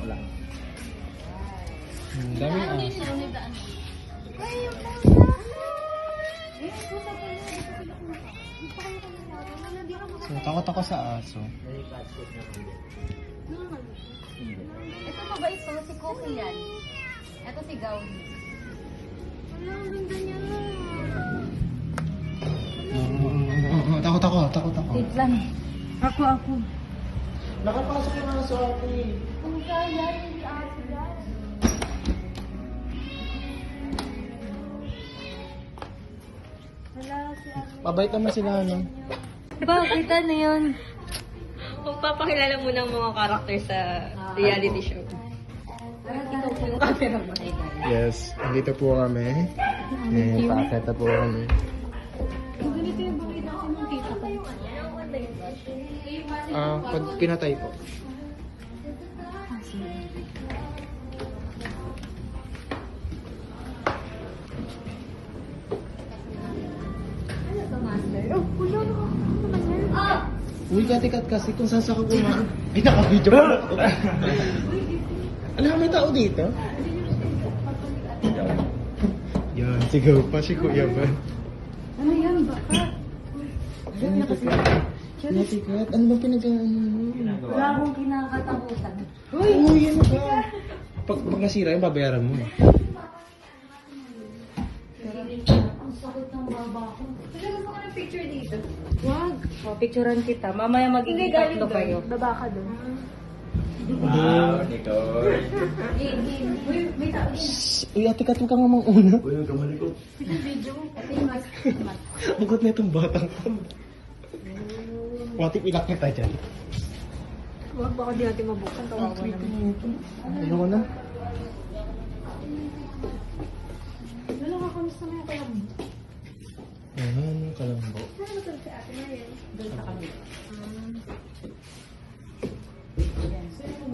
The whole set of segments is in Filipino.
Wala. Dami aso. So, takot ako sa aso. Ito pa ba ito? Si Cookie yan. Ito si Gawin. Wala, ang ganda niya. Takot ako. Wait lang. Ako. Nakapasok yung aso ako eh. Kung kaya, hindi aso yan. Wala si ano. Mabait naman sila, ano? Bakit ano yun? Magpapakilala mo ng mga karakter sa reality show. Ikaw po yung camera mo. Yes, andito po kami. Eh, pakita po kami. Ganito yung bakit ako ng tita ko. Pag pinatay po. Uy, katikat kasi kung saan sa ka kumain. Ay, naka-video pa ako. Alam, may tao dito? Yan, sigaw pa si Kuya Van. Ano yan? Baka? Katikat, ano bang pinag-ano mo? Wala akong kinakatakutan. Uy, ano ba? Pag nasira yun, babayaran mo. Ang sakit ng baba ko. Kailan mo ka ng picture dito? Wag. O, picturean kita. Mamaya magiging tatlo kayo. Baba ka doon. Wow, Uy, may tao din. Uy, ate Kat, huwag ka nga una. Uy, yung kamali ko. Sige, video mo. Ito yung mask. Ang gut na itong batang to. What if ilak kita dyan? Wag, baka di natin mabukan. Tawawa naman. Ayoko na. Wala ka, kamusta na yung kalam? Ayan, kalambo. Saan ba si Ate Mariel? Doon sa kami. Kaya, saan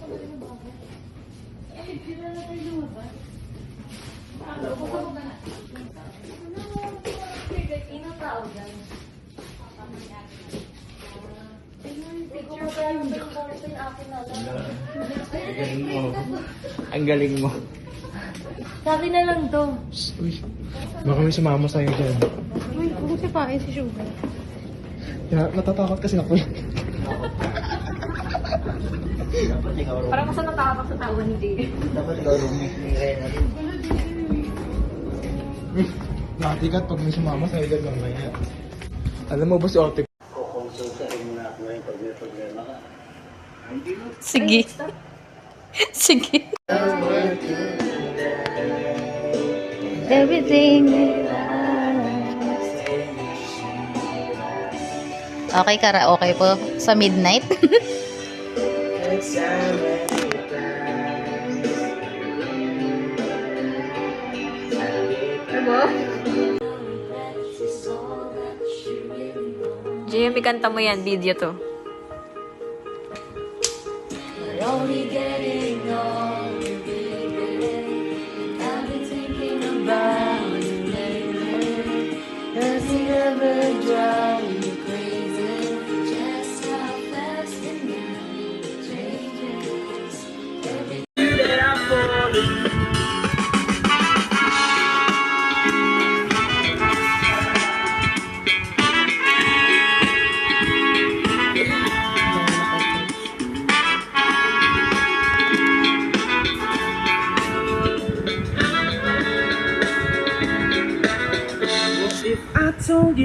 ba yung baba? Ay, kilala tayo lumabas. Ano? Bukod ba na? Inang tao dyan. Picture pa yung picture yung akin na lang. Ang galing mo. Ang galing mo. Sa akin na lang to. Uy, baka may sumama sa'yo dyan. Uy, kung si Pae si Sugar. Kaya natatakot kasi ako. Dapat ikaw rin. Parang mas natatakot sa tawa ni Jay. Dapat ikaw rin ni Rena rin. Nakatikat pag may sumama sa'yo dyan mamaya. Alam mo ba si Ote? Kukonsultahin mo na ako ngayon pag may problema ka. Hindi mo. Sige. Sige. Everything. Okay, karaoke po sa midnight. Ano? JM, ikanta mo yan. Video to. I told you